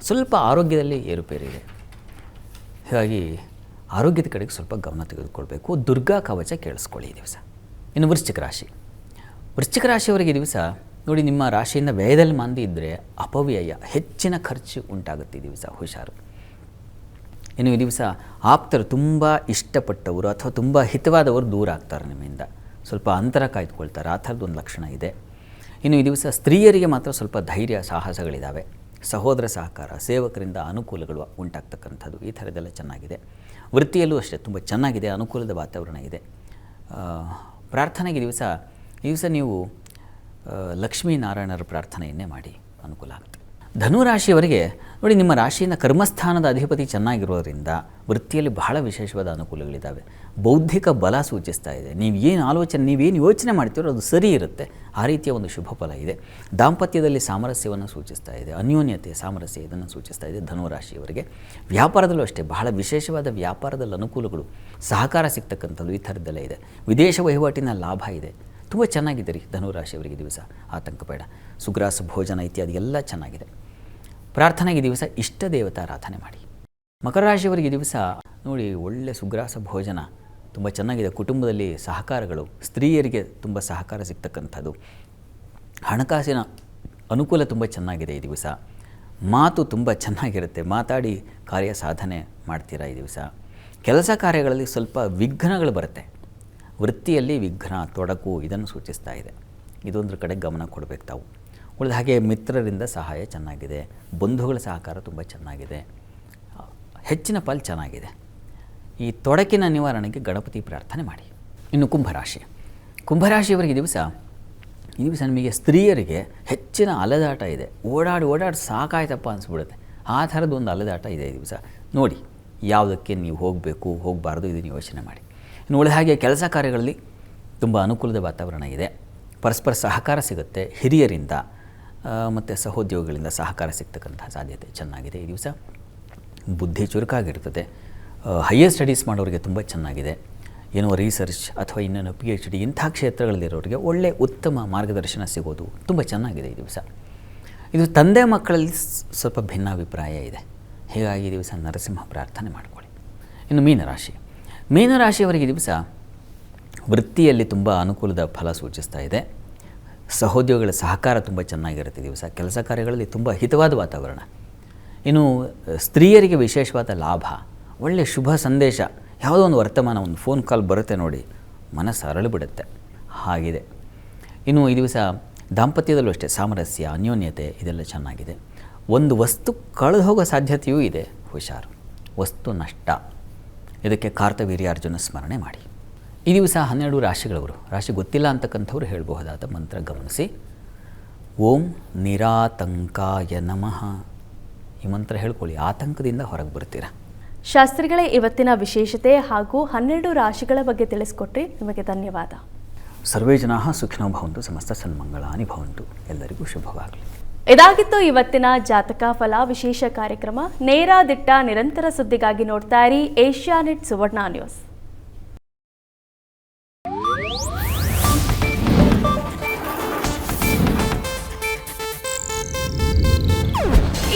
ಸ್ವಲ್ಪ ಆರೋಗ್ಯದಲ್ಲಿ ಏರುಪೇರಿದೆ, ಹೀಗಾಗಿ ಆರೋಗ್ಯದ ಕಡೆಗೆ ಸ್ವಲ್ಪ ಗಮನ ತೆಗೆದುಕೊಳ್ಬೇಕು. ದುರ್ಗಾ ಕವಚ ಕೇಳಿಸ್ಕೊಳ್ಳಿ ಈ ದಿವಸ. ಇನ್ನು ವೃಶ್ಚಿಕ ರಾಶಿ. ವೃಶ್ಚಿಕ ರಾಶಿಯವರಿಗೆ ಈ ದಿವಸ ನೋಡಿ, ನಿಮ್ಮ ರಾಶಿಯಿಂದ ವ್ಯಯದಲ್ಲಿ ಮಂದಿ ಇದ್ದರೆ ಅಪವ್ಯಯ, ಹೆಚ್ಚಿನ ಖರ್ಚು ಉಂಟಾಗುತ್ತೆ ಈ ದಿವಸ, ಹುಷಾರು. ಇನ್ನು ಈ ದಿವಸ ಆಪ್ತರು, ತುಂಬ ಇಷ್ಟಪಟ್ಟವರು ಅಥವಾ ತುಂಬ ಹಿತವಾದವರು ದೂರ ಆಗ್ತಾರೆ ನಿಮ್ಮಿಂದ, ಸ್ವಲ್ಪ ಅಂತರ ಕಾಯ್ದುಕೊಳ್ತಾರೆ, ಆ ಥರದ್ದು ಒಂದು ಲಕ್ಷಣ ಇದೆ. ಇನ್ನು ಈ ದಿವಸ ಸ್ತ್ರೀಯರಿಗೆ ಮಾತ್ರ ಸ್ವಲ್ಪ ಧೈರ್ಯ, ಸಾಹಸಗಳಿದ್ದಾವೆ. ಸಹೋದರ ಸಹಕಾರ, ಸೇವಕರಿಂದ ಅನುಕೂಲಗಳು ಉಂಟಾಗ್ತಕ್ಕಂಥದ್ದು, ಈ ಥರದ್ದೆಲ್ಲ ಚೆನ್ನಾಗಿದೆ. ವೃತ್ತಿಯಲ್ಲೂ ಅಷ್ಟೇ ತುಂಬ ಚೆನ್ನಾಗಿದೆ, ಅನುಕೂಲದ ವಾತಾವರಣ ಇದೆ. ಪ್ರಾರ್ಥನೆಗೆ ಈ ದಿವಸ ನೀವು ಲಕ್ಷ್ಮೀನಾರಾಯಣರ ಪ್ರಾರ್ಥನೆಯನ್ನೇ ಮಾಡಿ, ಅನುಕೂಲ ಆಗುತ್ತೆ. ಧನುರಾಶಿಯವರಿಗೆ ನೋಡಿ, ನಿಮ್ಮ ರಾಶಿಯಿಂದ ಕರ್ಮಸ್ಥಾನದ ಅಧಿಪತಿ ಚೆನ್ನಾಗಿರೋದ್ರಿಂದ ವೃತ್ತಿಯಲ್ಲಿ ಬಹಳ ವಿಶೇಷವಾದ ಅನುಕೂಲಗಳಿದ್ದಾವೆ. ಬೌದ್ಧಿಕ ಬಲ ಸೂಚಿಸ್ತಾ ಇದೆ. ನೀವೇನು ಯೋಚನೆ ಮಾಡ್ತೀರೋ ಅದು ಸರಿ ಇರುತ್ತೆ, ಆ ರೀತಿಯ ಒಂದು ಶುಭ ಫಲ ಇದೆ. ದಾಂಪತ್ಯದಲ್ಲಿ ಸಾಮರಸ್ಯವನ್ನು ಸೂಚಿಸ್ತಾ ಇದೆ, ಅನ್ಯೋನ್ಯತೆ, ಸಾಮರಸ್ಯ ಇದನ್ನು ಸೂಚಿಸ್ತಾ ಇದೆ ಧನುರಾಶಿಯವರಿಗೆ. ವ್ಯಾಪಾರದಲ್ಲೂ ಅಷ್ಟೇ ಬಹಳ ವಿಶೇಷವಾದ ವ್ಯಾಪಾರದಲ್ಲಿ ಅನುಕೂಲಗಳು, ಸಹಕಾರ ಸಿಗ್ತಕ್ಕಂಥದ್ದು, ಈ ಥರದ್ದೆಲ್ಲ ಇದೆ. ವಿದೇಶ ವಹಿವಾಟಿನ ಲಾಭ ಇದೆ. ತುಂಬ ಚೆನ್ನಾಗಿದೆ ರೀ ಧನುರಾಶಿಯವರಿಗೆ ದಿವಸ, ಆತಂಕ ಬೇಡ. ಸುಗ್ರಾಸ ಭೋಜನ ಇತ್ಯಾದಿ ಎಲ್ಲ ಚೆನ್ನಾಗಿದೆ. ಪ್ರಾರ್ಥನೆಗೆ ದಿವಸ ಇಷ್ಟ ದೇವತಾರಾಧನೆ ಮಾಡಿ. ಮಕರ ರಾಶಿಯವರಿಗೆ ದಿವಸ ನೋಡಿ, ಒಳ್ಳೆ ಸುಗ್ರಾಸ ಭೋಜನ ತುಂಬ ಚೆನ್ನಾಗಿದೆ. ಕುಟುಂಬದಲ್ಲಿ ಸಹಕಾರಗಳು, ಸ್ತ್ರೀಯರಿಗೆ ತುಂಬ ಸಹಕಾರ ಸಿಗ್ತಕ್ಕಂಥದ್ದು, ಹಣಕಾಸಿನ ಅನುಕೂಲ ತುಂಬ ಚೆನ್ನಾಗಿದೆ ಈ ದಿವಸ. ಮಾತು ತುಂಬ ಚೆನ್ನಾಗಿರುತ್ತೆ, ಮಾತಾಡಿ ಕಾರ್ಯ ಸಾಧನೆ ಮಾಡ್ತೀರಾ ಈ ದಿವಸ. ಕೆಲಸ ಕಾರ್ಯಗಳಲ್ಲಿ ಸ್ವಲ್ಪ ವಿಘ್ನಗಳು ಬರುತ್ತೆ. ವೃತ್ತಿಯಲ್ಲಿ ವಿಘ್ನ, ತೊಡಕು ಇದನ್ನು ಸೂಚಿಸ್ತಾ ಇದೆ. ಇದೊಂದರ ಕಡೆ ಗಮನ ಕೊಡಬೇಕು ತಾವು. ಉಳಿದ ಹಾಗೆ ಮಿತ್ರರಿಂದ ಸಹಾಯ ಚೆನ್ನಾಗಿದೆ, ಬಂಧುಗಳ ಸಹಕಾರ ತುಂಬ ಚೆನ್ನಾಗಿದೆ, ಹೆಚ್ಚಿನ ಫಲ ಚೆನ್ನಾಗಿದೆ. ಈ ತೊಡಕಿನ ನಿವಾರಣೆಗೆ ಗಣಪತಿ ಪ್ರಾರ್ಥನೆ ಮಾಡಿ. ಇನ್ನು ಕುಂಭರಾಶಿಯವರಿಗೆ ದಿವಸ ಈ ದಿವಸ ನಿಮಗೆ ಸ್ತ್ರೀಯರಿಗೆ ಹೆಚ್ಚಿನ ಅಲೆದಾಟ ಇದೆ. ಓಡಾಡಿ ಸಾಕಾಯ್ತಪ್ಪ ಅನಿಸ್ಬಿಡುತ್ತೆ. ಆ ಥರದ್ದು ಒಂದು ಅಲೆದಾಟ ಇದೆ ಈ ದಿವಸ. ನೋಡಿ ಯಾವುದಕ್ಕೆ ನೀವು ಹೋಗಬೇಕು ಹೋಗಬಾರ್ದು ಇದನ್ನು ಯೋಚನೆ ಮಾಡಿ. ಇನ್ನು ಉಳಿದ ಹಾಗೆ ಕೆಲಸ ಕಾರ್ಯಗಳಲ್ಲಿ ತುಂಬ ಅನುಕೂಲದ ವಾತಾವರಣ ಇದೆ. ಪರಸ್ಪರ ಸಹಕಾರ ಸಿಗುತ್ತೆ. ಹಿರಿಯರಿಂದ ಮತ್ತು ಸಹೋದ್ಯೋಗಿಗಳಿಂದ ಸಹಕಾರ ಸಿಗ್ತಕ್ಕಂಥ ಸಾಧ್ಯತೆ ಚೆನ್ನಾಗಿದೆ ಈ ದಿವಸ. ಬುದ್ಧಿ ಚುರುಕಾಗಿರ್ತದೆ. ಹೈಯರ್ ಸ್ಟಡೀಸ್ ಮಾಡೋರಿಗೆ ತುಂಬ ಚೆನ್ನಾಗಿದೆ. ಏನೋ ರಿಸರ್ಚ್ ಅಥವಾ ಇನ್ನೇನೋ PhD ಇಂಥ ಕ್ಷೇತ್ರಗಳಲ್ಲಿರೋರಿಗೆ ಒಳ್ಳೆಯ ಉತ್ತಮ ಮಾರ್ಗದರ್ಶನ ಸಿಗೋದು ತುಂಬ ಚೆನ್ನಾಗಿದೆ ಈ ದಿವಸ. ಇದು ತಂದೆ ಮಕ್ಕಳಲ್ಲಿ ಸ್ವಲ್ಪ ಭಿನ್ನಾಭಿಪ್ರಾಯ ಇದೆ. ಹೀಗಾಗಿ ಈ ದಿವಸ ನರಸಿಂಹ ಪ್ರಾರ್ಥನೆ ಮಾಡಿಕೊಳ್ಳಿ. ಇನ್ನು ಮೀನರಾಶಿಯವರಿಗೆ ಈ ದಿವಸ ವೃತ್ತಿಯಲ್ಲಿ ತುಂಬ ಅನುಕೂಲದ ಫಲ ಸೂಚಿಸ್ತಾ ಇದೆ. ಸಹೋದ್ಯೋಗಿಗಳ ಸಹಕಾರ ತುಂಬ ಚೆನ್ನಾಗಿರುತ್ತೆ ಈ ದಿವಸ. ಕೆಲಸ ಕಾರ್ಯಗಳಲ್ಲಿ ತುಂಬ ಹಿತವಾದ ವಾತಾವರಣ. ಇನ್ನು ಸ್ತ್ರೀಯರಿಗೆ ವಿಶೇಷವಾದ ಲಾಭ, ಒಳ್ಳೆಯ ಶುಭ ಸಂದೇಶ, ಯಾವುದೋ ಒಂದು ವರ್ತಮಾನ, ಒಂದು ಫೋನ್ ಕಾಲ್ ಬರುತ್ತೆ ನೋಡಿ, ಮನಸ್ಸು ಅರಳಿಬಿಡುತ್ತೆ ಹಾಗಿದೆ. ಇನ್ನು ಈ ದಿವಸ ದಾಂಪತ್ಯದಲ್ಲೂ ಅಷ್ಟೇ ಸಾಮರಸ್ಯ, ಅನ್ಯೋನ್ಯತೆ ಇದೆಲ್ಲ ಚೆನ್ನಾಗಿದೆ. ಒಂದು ವಸ್ತು ಕಳೆದು ಹೋಗೋ ಸಾಧ್ಯತೆಯೂ ಇದೆ, ಹುಷಾರು. ವಸ್ತು ನಷ್ಟ, ಇದಕ್ಕೆ ಕಾರ್ತವೀರ್ಯಾರ್ಜುನ ಸ್ಮರಣೆ ಮಾಡಿ. ಈ ದಿವಸ 12 ರಾಶಿಗಳವರು, ರಾಶಿ ಗೊತ್ತಿಲ್ಲ ಅಂತಕ್ಕಂಥವ್ರು ಹೇಳಬಹುದಾದ ಮಂತ್ರ ಗಮನಿಸಿ. ಓಂ ನಿರಾತಂಕಾಯ ನಮಃ ಈ ಮಂತ್ರ ಹೇಳ್ಕೊಳ್ಳಿ. ಆತಂಕದಿಂದ ಹೊರಗೆ ಬರ್ತೀರಾ. ಶಾಸ್ತ್ರಿಗಳೇ, ಇವತ್ತಿನ ವಿಶೇಷತೆ ಹಾಗೂ 12 ರಾಶಿಗಳ ಬಗ್ಗೆ ತಿಳಿಸ್ಕೊಟ್ರಿ, ನಿಮಗೆ ಧನ್ಯವಾದ. ಸರ್ವೇ ಜನಾಃ ಸುಖಿನೋ ಭವಂತು, ಸಮಸ್ತ ಸನ್ಮಂಗಳಾನಿ ಭವಂತು. ಎಲ್ಲರಿಗೂ ಶುಭವಾಗಲಿ. ಇದಾಗಿತ್ತು ಇವತ್ತಿನ ಜಾತಕ ಫಲ ವಿಶೇಷ ಕಾರ್ಯಕ್ರಮ. ನೇರ ದಿಟ್ಟ ನಿರಂತರ ಸುದ್ದಿಗಾಗಿ ನೋಡ್ತಾ ಇರಿ ಏಷ್ಯಾನೆಟ್ ಸುವರ್ಣ ನ್ಯೂಸ್.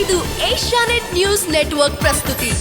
ಇದು ಏಷ್ಯಾನೆಟ್ ನ್ಯೂಸ್ ನೆಟ್ವರ್ಕ್ ಪ್ರಸ್ತುತಿ.